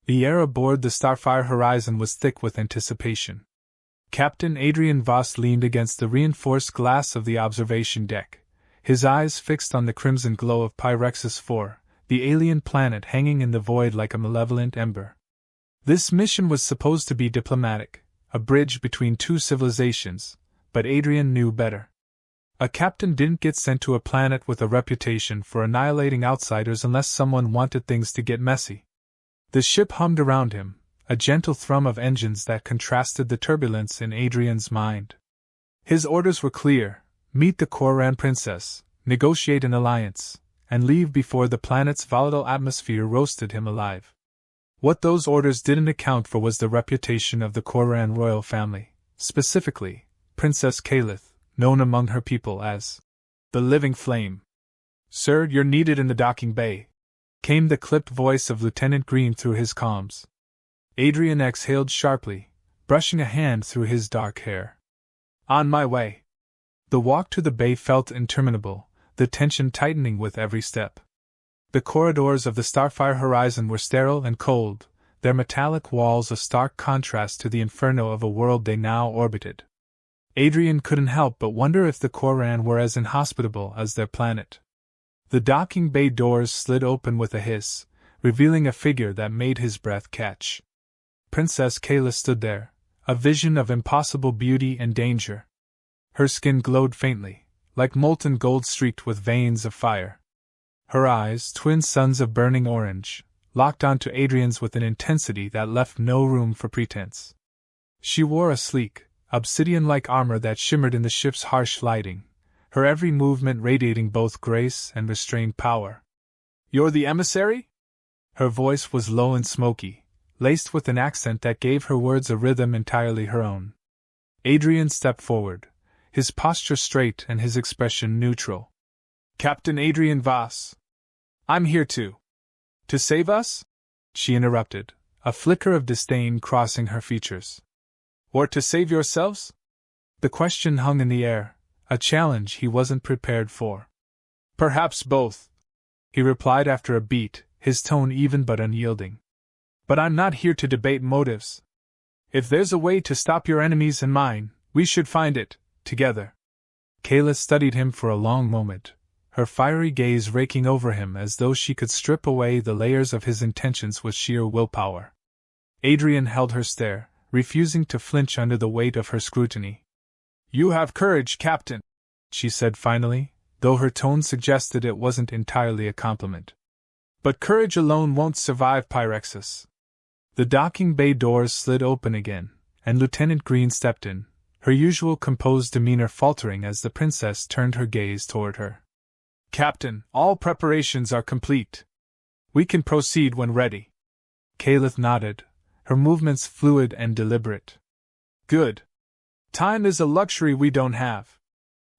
The air aboard the Starfire Horizon was thick with anticipation. Captain Adrian Voss leaned against the reinforced glass of the observation deck, his eyes fixed on the crimson glow of Pyrexis 4, the alien planet hanging in the void like a malevolent ember. This mission was supposed to be diplomatic, a bridge between two civilizations, but Adrian knew better. A captain didn't get sent to a planet with a reputation for annihilating outsiders unless someone wanted things to get messy. The ship hummed around him, a gentle thrum of engines that contrasted the turbulence in Adrian's mind. His orders were clear: meet the Koran princess, negotiate an alliance, and leave before the planet's volatile atmosphere roasted him alive. What those orders didn't account for was the reputation of the Koran royal family, specifically Princess Kalith, known among her people as the Living Flame. "Sir, you're needed in the docking bay," came the clipped voice of Lieutenant Green through his comms. Adrian exhaled sharply, brushing a hand through his dark hair. "On my way." The walk to the bay felt interminable, the tension tightening with every step. The corridors of the Starfire Horizon were sterile and cold, their metallic walls a stark contrast to the inferno of a world they now orbited. Adrian couldn't help but wonder if the Koran were as inhospitable as their planet. The docking bay doors slid open with a hiss, revealing a figure that made his breath catch. Princess Kayla stood there, a vision of impossible beauty and danger. Her skin glowed faintly, like molten gold streaked with veins of fire. Her eyes, twin suns of burning orange, locked onto Adrian's with an intensity that left no room for pretense. She wore a sleek, obsidian-like armor that shimmered in the ship's harsh lighting, her every movement radiating both grace and restrained power. "You're the emissary?" Her voice was low and smoky, laced with an accent that gave her words a rhythm entirely her own. Adrian stepped forward, his posture straight and his expression neutral. "Captain Adrian Voss. I'm here to save us?" she interrupted, a flicker of disdain crossing her features. "Or to save yourselves?" The question hung in the air, a challenge he wasn't prepared for. "Perhaps both," he replied after a beat, his tone even but unyielding. "But I'm not here to debate motives. If there's a way to stop your enemies and mine, we should find it, together." Kayla studied him for a long moment, her fiery gaze raking over him as though she could strip away the layers of his intentions with sheer willpower. Adrian held her stare, refusing to flinch under the weight of her scrutiny. "You have courage, Captain," she said finally, though her tone suggested it wasn't entirely a compliment. "But courage alone won't survive Pyrexis." The docking bay doors slid open again, and Lieutenant Green stepped in, her usual composed demeanor faltering as the princess turned her gaze toward her. "Captain, all preparations are complete. We can proceed when ready." Kalith nodded, her movements fluid and deliberate. "Good. Time is a luxury we don't have."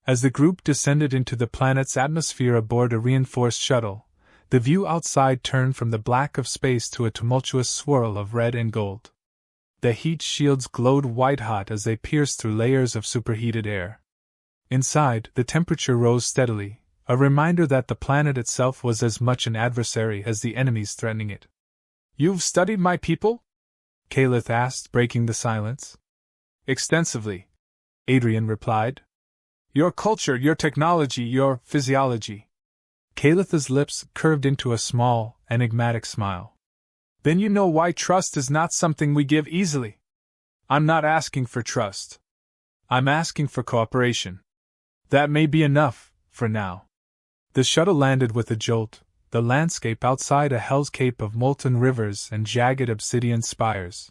As the group descended into the planet's atmosphere aboard a reinforced shuttle, the view outside turned from the black of space to a tumultuous swirl of red and gold. The heat shields glowed white-hot as they pierced through layers of superheated air. Inside, the temperature rose steadily, a reminder that the planet itself was as much an adversary as the enemies threatening it. "You've studied my people?" Kalith asked, breaking the silence. "Extensively," Adrian replied. "Your culture, your technology, your physiology." Kalith's lips curved into a small, enigmatic smile. "Then you know why trust is not something we give easily." "I'm not asking for trust. I'm asking for cooperation. That may be enough, for now." The shuttle landed with a jolt, the landscape outside a hell's cape of molten rivers and jagged obsidian spires.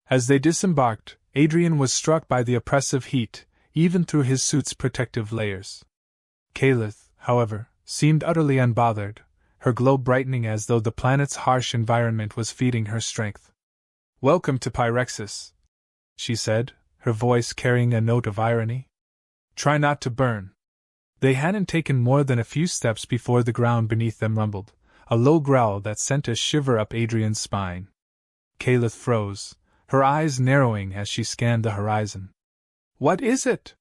As they disembarked, Adrian was struck by the oppressive heat, even through his suit's protective layers. Kalith, however, seemed utterly unbothered, her glow brightening as though the planet's harsh environment was feeding her strength. "Welcome to Pyrexis," she said, her voice carrying a note of irony. "Try not to burn." They hadn't taken more than a few steps before the ground beneath them rumbled, a low growl that sent a shiver up Adrian's spine. Kalith froze, her eyes narrowing as she scanned the horizon. "What is it?"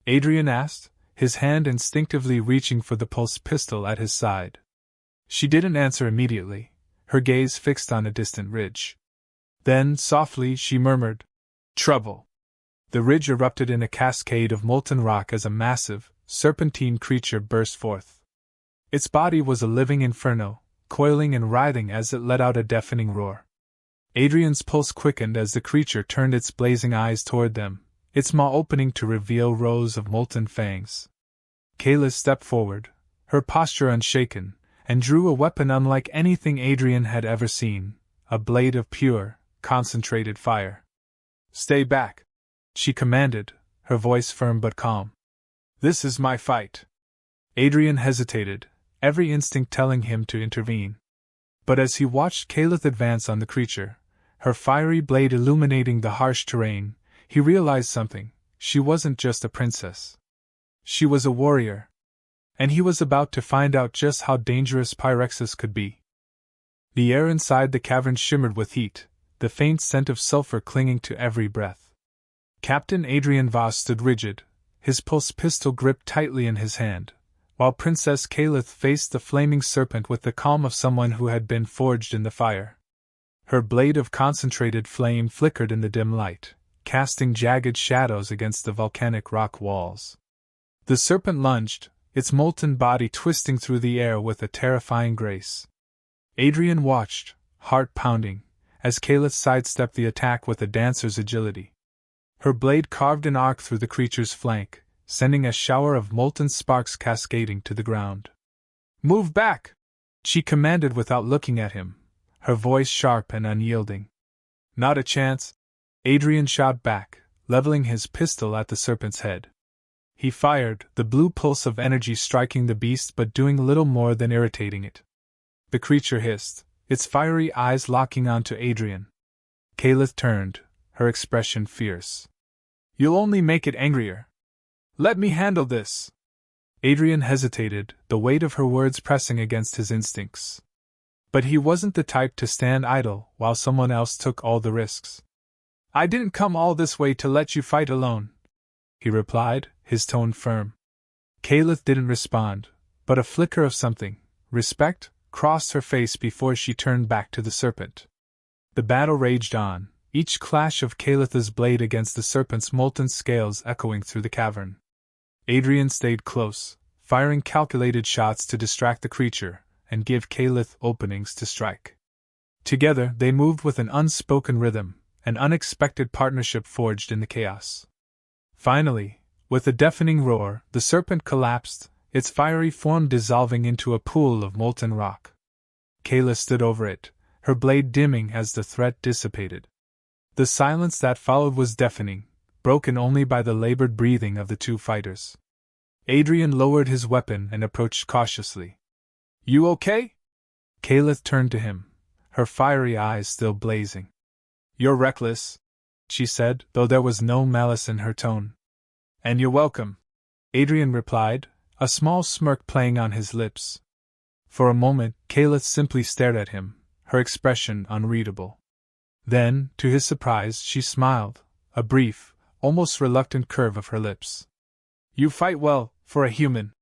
Adrian asked, his hand instinctively reaching for the pulse pistol at his side. She didn't answer immediately, her gaze fixed on a distant ridge. Then, softly, she murmured, "Trouble." The ridge erupted in a cascade of molten rock as a massive, serpentine creature burst forth. Its body was a living inferno, coiling and writhing as it let out a deafening roar. Adrian's pulse quickened as the creature turned its blazing eyes toward them, its maw opening to reveal rows of molten fangs. Kayla stepped forward, her posture unshaken, and drew a weapon unlike anything Adrian had ever seen, a blade of pure, concentrated fire. "Stay back," she commanded, her voice firm but calm. "This is my fight." Adrian hesitated, every instinct telling him to intervene. But as he watched Calith advance on the creature, her fiery blade illuminating the harsh terrain, he realized something: she wasn't just a princess. She was a warrior. And he was about to find out just how dangerous Pyrexis could be. The air inside the cavern shimmered with heat, the faint scent of sulfur clinging to every breath. Captain Adrian Voss stood rigid, his pulse pistol gripped tightly in his hand, while Princess Calith faced the flaming serpent with the calm of someone who had been forged in the fire. Her blade of concentrated flame flickered in the dim light, casting jagged shadows against the volcanic rock walls. The serpent lunged, its molten body twisting through the air with a terrifying grace. Adrian watched, heart pounding, as Calith sidestepped the attack with a dancer's agility. Her blade carved an arc through the creature's flank, sending a shower of molten sparks cascading to the ground. "Move back!" she commanded without looking at him, her voice sharp and unyielding. "Not a chance," Adrian shot back, leveling his pistol at the serpent's head. He fired, the blue pulse of energy striking the beast but doing little more than irritating it. The creature hissed, its fiery eyes locking onto Adrian. Calith turned, her expression fierce. "You'll only make it angrier. Let me handle this." Adrian hesitated, the weight of her words pressing against his instincts. But he wasn't the type to stand idle while someone else took all the risks. "I didn't come all this way to let you fight alone," he replied, his tone firm. Calith didn't respond, but a flicker of something, respect, crossed her face before she turned back to the serpent. The battle raged on, each clash of Calith's blade against the serpent's molten scales echoing through the cavern. Adrian stayed close, firing calculated shots to distract the creature and give Calith openings to strike. Together they moved with an unspoken rhythm, an unexpected partnership forged in the chaos. Finally, with a deafening roar, the serpent collapsed, its fiery form dissolving into a pool of molten rock. Kayla stood over it, her blade dimming as the threat dissipated. The silence that followed was deafening, broken only by the labored breathing of the two fighters. Adrian lowered his weapon and approached cautiously. "You okay?" Calith turned to him, her fiery eyes still blazing. "You're reckless," she said, though there was no malice in her tone. "And you're welcome," Adrian replied, a small smirk playing on his lips. For a moment, Calith simply stared at him, her expression unreadable. Then, to his surprise, she smiled, a brief, almost reluctant curve of her lips. "You fight well, for a human,"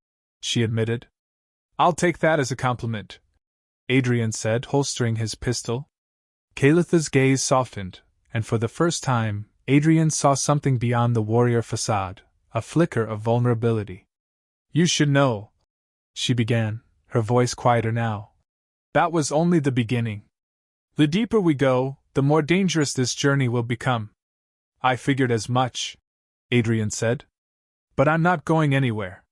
she admitted. "I'll take that as a compliment," Adrian said, holstering his pistol. Calith's gaze softened, and for the first time, Adrian saw something beyond the warrior facade, a flicker of vulnerability. "You should know," she began, her voice quieter now. "That was only the beginning. The deeper we go, the more dangerous this journey will become." "I figured as much," Adrian said. "But I'm not going anywhere.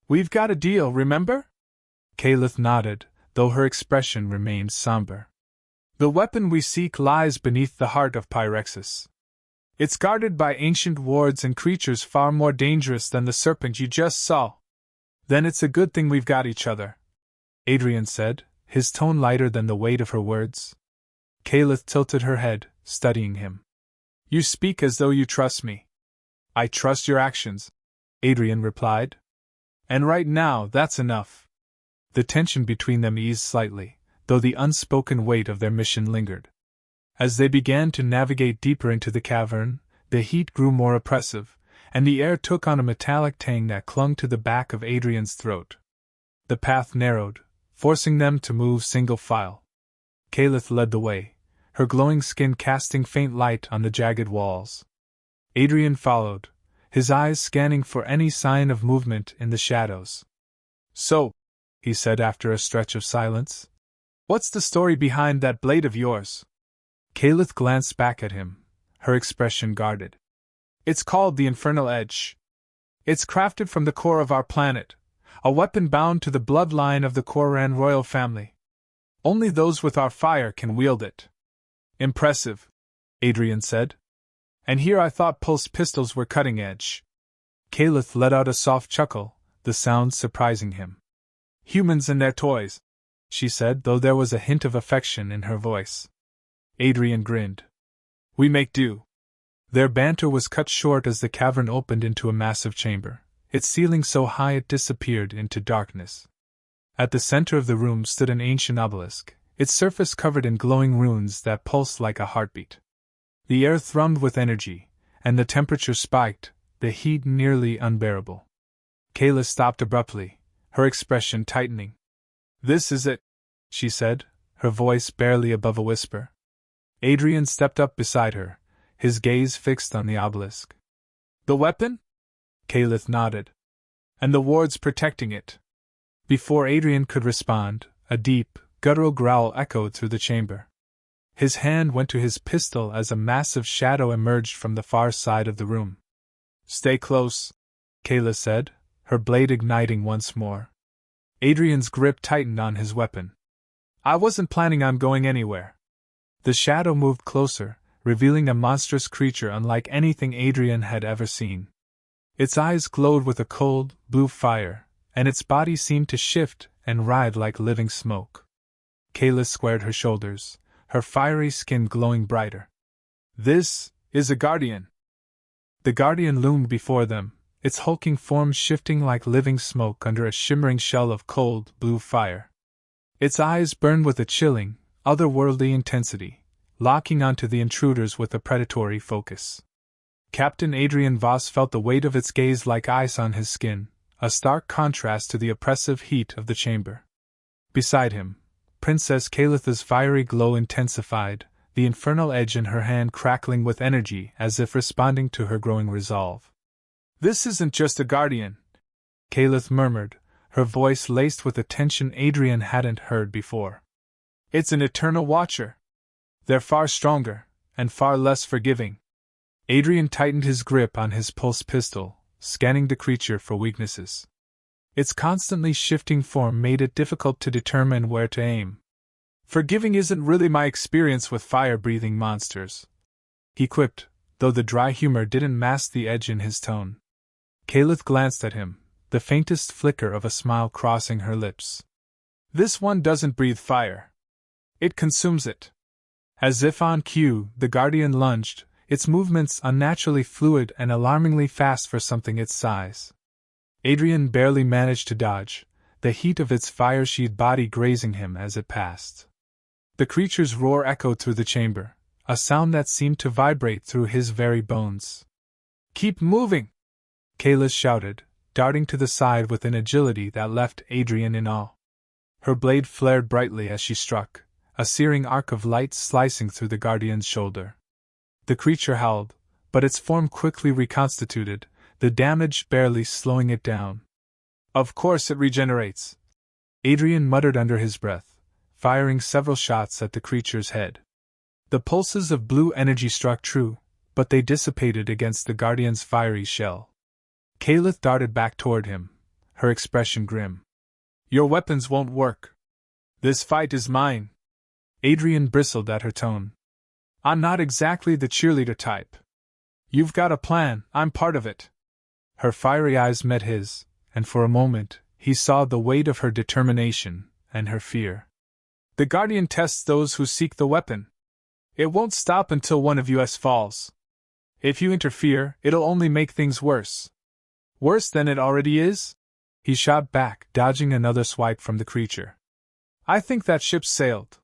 We've got a deal, remember?" Calith nodded, though her expression remained somber. "The weapon we seek lies beneath the heart of Pyrexis. It's guarded by ancient wards and creatures far more dangerous than the serpent you just saw." "Then it's a good thing we've got each other," Adrian said, his tone lighter than the weight of her words. Calith tilted her head, studying him. "You speak as though you trust me." "I trust your actions," Adrian replied. "And right now, that's enough." The tension between them eased slightly, though the unspoken weight of their mission lingered. As they began to navigate deeper into the cavern, the heat grew more oppressive, and the air took on a metallic tang that clung to the back of Adrian's throat. The path narrowed, forcing them to move single file. Caliph led the way, her glowing skin casting faint light on the jagged walls. Adrian followed, his eyes scanning for any sign of movement in the shadows. "So," he said after a stretch of silence, "what's the story behind that blade of yours?" Caliph glanced back at him, her expression guarded. "It's called the Infernal Edge. It's crafted from the core of our planet, a weapon bound to the bloodline of the Koran royal family. Only those with our fire can wield it." "Impressive," Adrian said. "And here I thought pulse pistols were cutting edge." Caliph let out a soft chuckle, the sound surprising him. "Humans and their toys," she said, though there was a hint of affection in her voice. Adrian grinned. "We make do." Their banter was cut short as the cavern opened into a massive chamber, its ceiling so high it disappeared into darkness. At the center of the room stood an ancient obelisk, its surface covered in glowing runes that pulsed like a heartbeat. The air thrummed with energy, and the temperature spiked, the heat nearly unbearable. Kayla stopped abruptly, her expression tightening. "This is it," she said, her voice barely above a whisper. Adrian stepped up beside her, his gaze fixed on the obelisk. "The weapon?" Caliph nodded. "And the wards protecting it?" Before Adrian could respond, a deep, guttural growl echoed through the chamber. His hand went to his pistol as a massive shadow emerged from the far side of the room. "Stay close," Kayla said, her blade igniting once more. Adrian's grip tightened on his weapon. "I wasn't planning on going anywhere." The shadow moved closer, revealing a monstrous creature unlike anything Adrian had ever seen. Its eyes glowed with a cold, blue fire, and its body seemed to shift and writhe like living smoke. Kayla squared her shoulders, her fiery skin glowing brighter. "This is a guardian." The guardian loomed before them, its hulking form shifting like living smoke under a shimmering shell of cold, blue fire. Its eyes burned with a chilling, otherworldly intensity, locking onto the intruders with a predatory focus. Captain Adrian Voss felt the weight of its gaze like ice on his skin, a stark contrast to the oppressive heat of the chamber. Beside him, Princess Kalitha's fiery glow intensified, the infernal edge in her hand crackling with energy as if responding to her growing resolve. "This isn't just a guardian," Kalith murmured, her voice laced with a tension Adrian hadn't heard before. "It's an eternal watcher. They're far stronger, and far less forgiving." Adrian tightened his grip on his pulse pistol, scanning the creature for weaknesses. Its constantly shifting form made it difficult to determine where to aim. "Forgiving isn't really my experience with fire-breathing monsters," he quipped, though the dry humor didn't mask the edge in his tone. Kalith glanced at him, the faintest flicker of a smile crossing her lips. "This one doesn't breathe fire. It consumes it." As if on cue, the guardian lunged, its movements unnaturally fluid and alarmingly fast for something its size. Adrian barely managed to dodge, the heat of its fire-sheathed body grazing him as it passed. The creature's roar echoed through the chamber, a sound that seemed to vibrate through his very bones. "Keep moving!" Kayla shouted, darting to the side with an agility that left Adrian in awe. Her blade flared brightly as she struck, a searing arc of light slicing through the guardian's shoulder. The creature howled, but its form quickly reconstituted, the damage barely slowing it down. "Of course it regenerates," Adrian muttered under his breath, firing several shots at the creature's head. The pulses of blue energy struck true, but they dissipated against the guardian's fiery shell. Kalith darted back toward him, her expression grim. "Your weapons won't work. This fight is mine." Adrian bristled at her tone. "I'm not exactly the cheerleader type. You've got a plan, I'm part of it." Her fiery eyes met his, and for a moment, he saw the weight of her determination and her fear. "The Guardian tests those who seek the weapon. It won't stop until one of us falls. If you interfere, it'll only make things worse." "Worse than it already is?" He shot back, dodging another swipe from the creature. "I think that ship's sailed."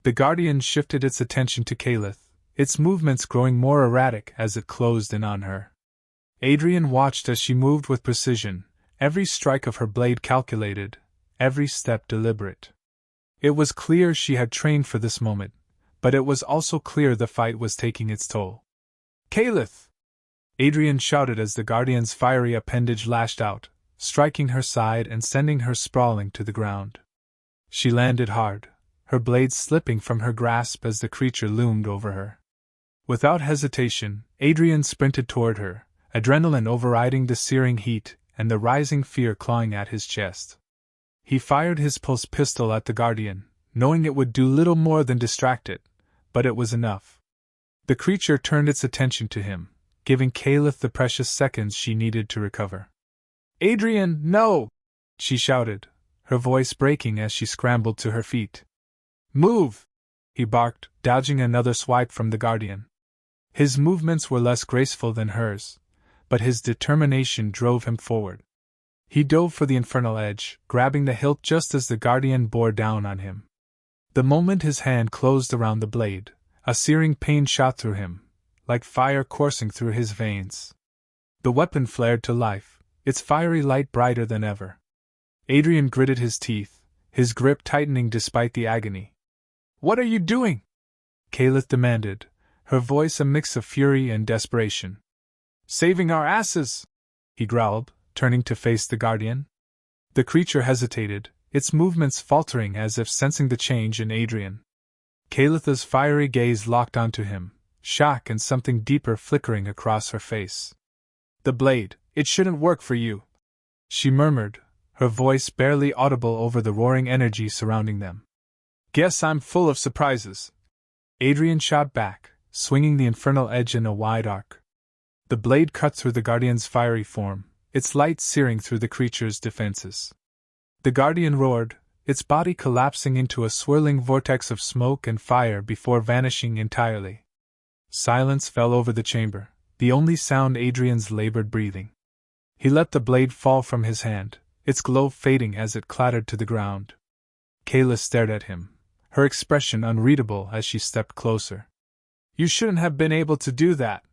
The Guardian shifted its attention to Kalith, its movements growing more erratic as it closed in on her. Adrian watched as she moved with precision, every strike of her blade calculated, every step deliberate. It was clear she had trained for this moment, but it was also clear the fight was taking its toll. Caliph! Adrian shouted as the Guardian's fiery appendage lashed out, striking her side and sending her sprawling to the ground. She landed hard, her blades slipping from her grasp as the creature loomed over her. Without hesitation, Adrian sprinted toward her, adrenaline overriding the searing heat and the rising fear clawing at his chest. He fired his pulse pistol at the Guardian, knowing it would do little more than distract it, but it was enough. The creature turned its attention to him, giving Caliph the precious seconds she needed to recover. Adrian, no! She shouted, her voice breaking as she scrambled to her feet. Move! He barked, dodging another swipe from the Guardian. His movements were less graceful than hers, but his determination drove him forward. He dove for the infernal edge, grabbing the hilt just as the Guardian bore down on him. The moment his hand closed around the blade, a searing pain shot through him, like fire coursing through his veins. The weapon flared to life, its fiery light brighter than ever. Adrian gritted his teeth, his grip tightening despite the agony. What are you doing? Caliph demanded, her voice a mix of fury and desperation. Saving our asses, he growled, turning to face the Guardian. The creature hesitated, its movements faltering as if sensing the change in Adrian. Caliph's fiery gaze locked onto him, shock and something deeper flickering across her face. The blade, it shouldn't work for you, she murmured, her voice barely audible over the roaring energy surrounding them. Guess I'm full of surprises. Adrian shot back, swinging the infernal edge in a wide arc. The blade cut through the Guardian's fiery form, its light searing through the creature's defenses. The Guardian roared, its body collapsing into a swirling vortex of smoke and fire before vanishing entirely. Silence fell over the chamber, the only sound Adrian's labored breathing. He let the blade fall from his hand, its glow fading as it clattered to the ground. Kayla stared at him, her expression unreadable as she stepped closer. You shouldn't have been able to do that,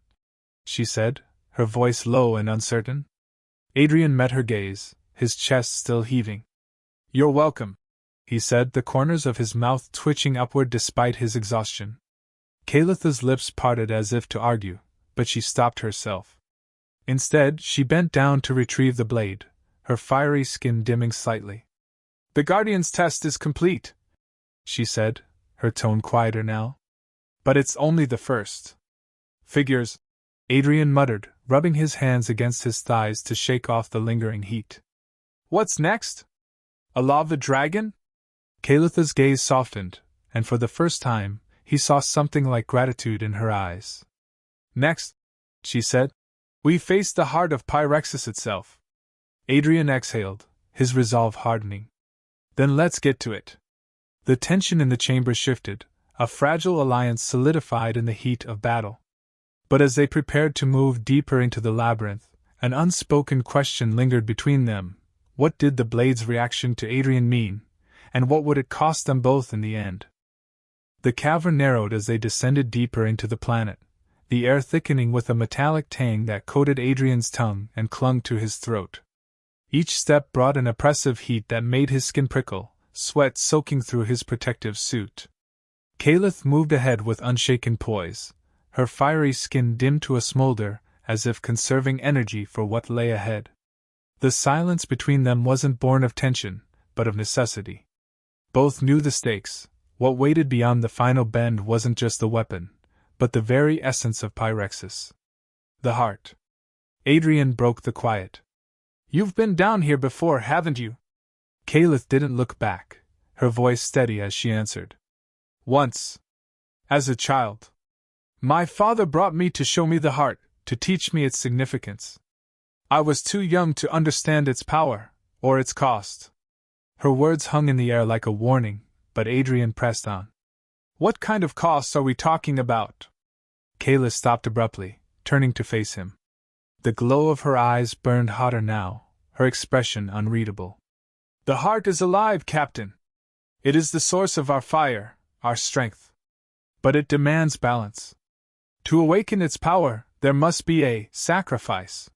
she said, her voice low and uncertain. Adrian met her gaze, his chest still heaving. You're welcome, he said, the corners of his mouth twitching upward despite his exhaustion. Calith's lips parted as if to argue, but she stopped herself. Instead, she bent down to retrieve the blade, her fiery skin dimming slightly. The Guardian's test is complete, she said, her tone quieter now. But it's only the first. Figures, Adrian muttered, rubbing his hands against his thighs to shake off the lingering heat. What's next? A lava dragon? Calith's gaze softened, and for the first time, he saw something like gratitude in her eyes. Next, she said, we face the heart of Pyrexis itself. Adrian exhaled, his resolve hardening. Then let's get to it. The tension in the chamber shifted, a fragile alliance solidified in the heat of battle. But as they prepared to move deeper into the labyrinth, an unspoken question lingered between them. What did the blade's reaction to Adrian mean, and what would it cost them both in the end? The cavern narrowed as they descended deeper into the planet, the air thickening with a metallic tang that coated Adrian's tongue and clung to his throat. Each step brought an oppressive heat that made his skin prickle, sweat soaking through his protective suit. Calith moved ahead with unshaken poise, her fiery skin dimmed to a smolder, as if conserving energy for what lay ahead. The silence between them wasn't born of tension, but of necessity. Both knew the stakes. What waited beyond the final bend wasn't just the weapon, but the very essence of Pyrexis. The heart. Adrian broke the quiet. You've been down here before, haven't you? Calith didn't look back, her voice steady as she answered. Once. As a child. My father brought me to show me the heart, to teach me its significance. I was too young to understand its power, or its cost. Her words hung in the air like a warning, but Adrian pressed on. What kind of costs are we talking about? Kayla stopped abruptly, turning to face him. The glow of her eyes burned hotter now, her expression unreadable. The heart is alive, Captain. It is the source of our fire, our strength. But it demands balance. To awaken its power, there must be a sacrifice.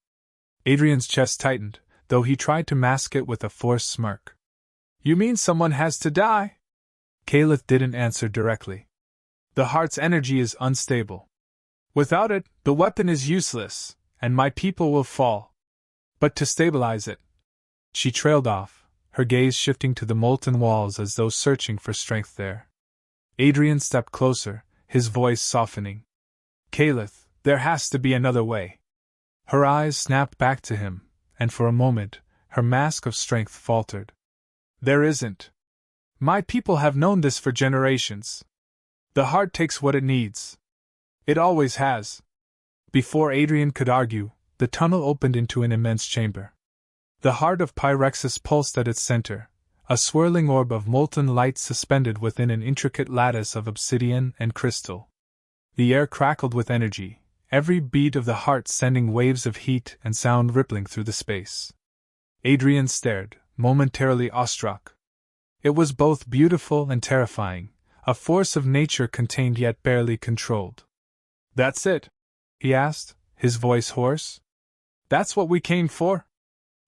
Adrian's chest tightened, though he tried to mask it with a forced smirk. You mean someone has to die? Caliph didn't answer directly. The heart's energy is unstable. Without it, the weapon is useless, and my people will fall. But to stabilize it. She trailed off, her gaze shifting to the molten walls as though searching for strength there. Adrian stepped closer, his voice softening. Caliph, there has to be another way. Her eyes snapped back to him, and for a moment, her mask of strength faltered. There isn't. My people have known this for generations. The heart takes what it needs. It always has. Before Adrian could argue, the tunnel opened into an immense chamber. The heart of Pyrexus pulsed at its center, a swirling orb of molten light suspended within an intricate lattice of obsidian and crystal. The air crackled with energy, every beat of the heart sending waves of heat and sound rippling through the space. Adrian stared, momentarily awestruck. It was both beautiful and terrifying, a force of nature contained yet barely controlled. That's it? He asked, his voice hoarse. That's what we came for?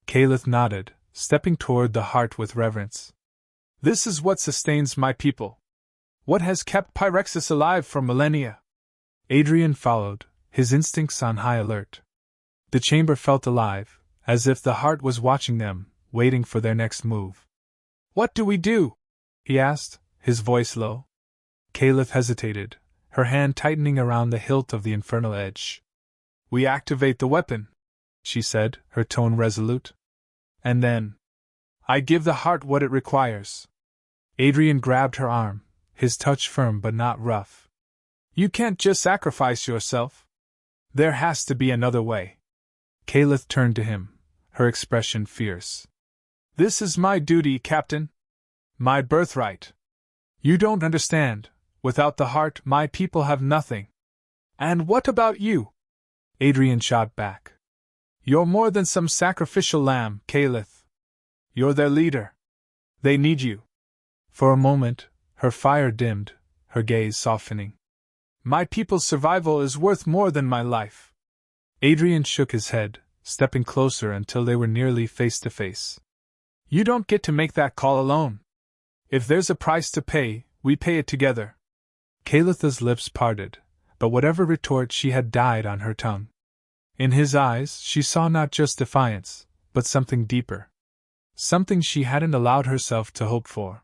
Caliph nodded, stepping toward the heart with reverence. This is what sustains my people. What has kept Pyrexus alive for millennia? Adrian followed, his instincts on high alert. The chamber felt alive, as if the heart was watching them, waiting for their next move. What do we do? He asked, his voice low. Caliph hesitated, her hand tightening around the hilt of the infernal edge. We activate the weapon, she said, her tone resolute. And then, I give the heart what it requires. Adrian grabbed her arm, his touch firm but not rough. You can't just sacrifice yourself. There has to be another way. Caliph turned to him, her expression fierce. This is my duty, Captain. My birthright. You don't understand. Without the heart, my people have nothing. And what about you? Adrian shot back. You're more than some sacrificial lamb, Caliph. You're their leader. They need you. For a moment, her fire dimmed, her gaze softening. My people's survival is worth more than my life. Adrian shook his head, stepping closer until they were nearly face to face. You don't get to make that call alone. If there's a price to pay, we pay it together. Calitha's lips parted, but whatever retort she had died on her tongue. In his eyes, she saw not just defiance, but something deeper. Something she hadn't allowed herself to hope for.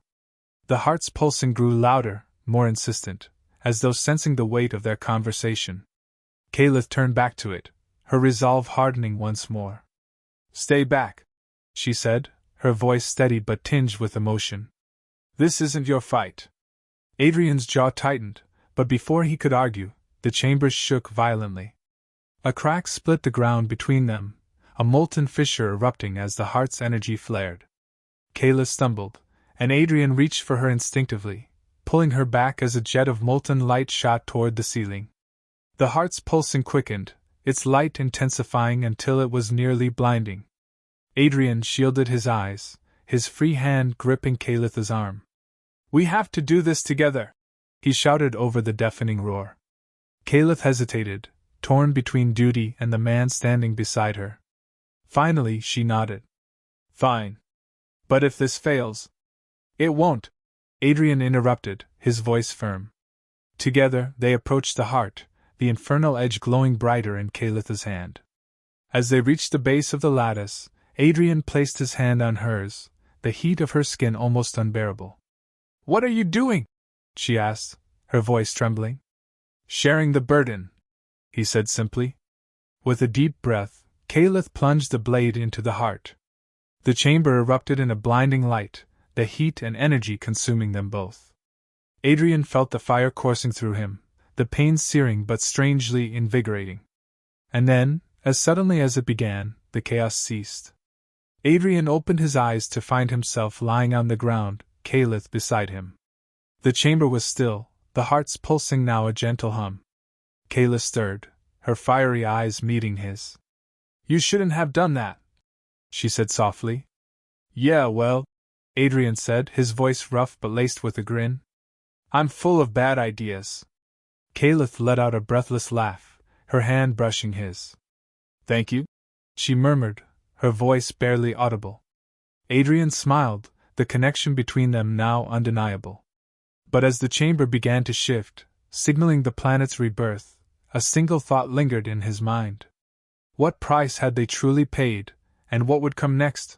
The heart's pulsing grew louder, more insistent, as though sensing the weight of their conversation. Caliph turned back to it, her resolve hardening once more. Stay back, she said, her voice steady but tinged with emotion. This isn't your fight. Adrian's jaw tightened, but before he could argue, the chambers shook violently. A crack split the ground between them, a molten fissure erupting as the heart's energy flared. Kayla stumbled, and Adrian reached for her instinctively, pulling her back as a jet of molten light shot toward the ceiling. The heart's pulsing quickened, its light intensifying until it was nearly blinding. Adrian shielded his eyes, his free hand gripping Calitha's arm. We have to do this together, he shouted over the deafening roar. Caliph hesitated, torn between duty and the man standing beside her. Finally, she nodded. Fine. But if this fails... It won't, Adrian interrupted, his voice firm. Together, they approached the heart, the infernal edge glowing brighter in Calitha's hand. As they reached the base of the lattice, Adrian placed his hand on hers, the heat of her skin almost unbearable. What are you doing? She asked, her voice trembling. Sharing the burden, he said simply. With a deep breath, Caliph plunged the blade into the heart. The chamber erupted in a blinding light, the heat and energy consuming them both. Adrian felt the fire coursing through him, the pain searing but strangely invigorating. And then, as suddenly as it began, the chaos ceased. Adrian opened his eyes to find himself lying on the ground, Caliph beside him. The chamber was still, the hearts pulsing now a gentle hum. Caliph stirred, her fiery eyes meeting his. You shouldn't have done that, she said softly. Yeah, well, Adrian said, his voice rough but laced with a grin. I'm full of bad ideas. Caliph let out a breathless laugh, her hand brushing his. Thank you, she murmured, her voice barely audible. Adrian smiled, the connection between them now undeniable. But as the chamber began to shift, signaling the planet's rebirth, a single thought lingered in his mind. What price had they truly paid, and what would come next?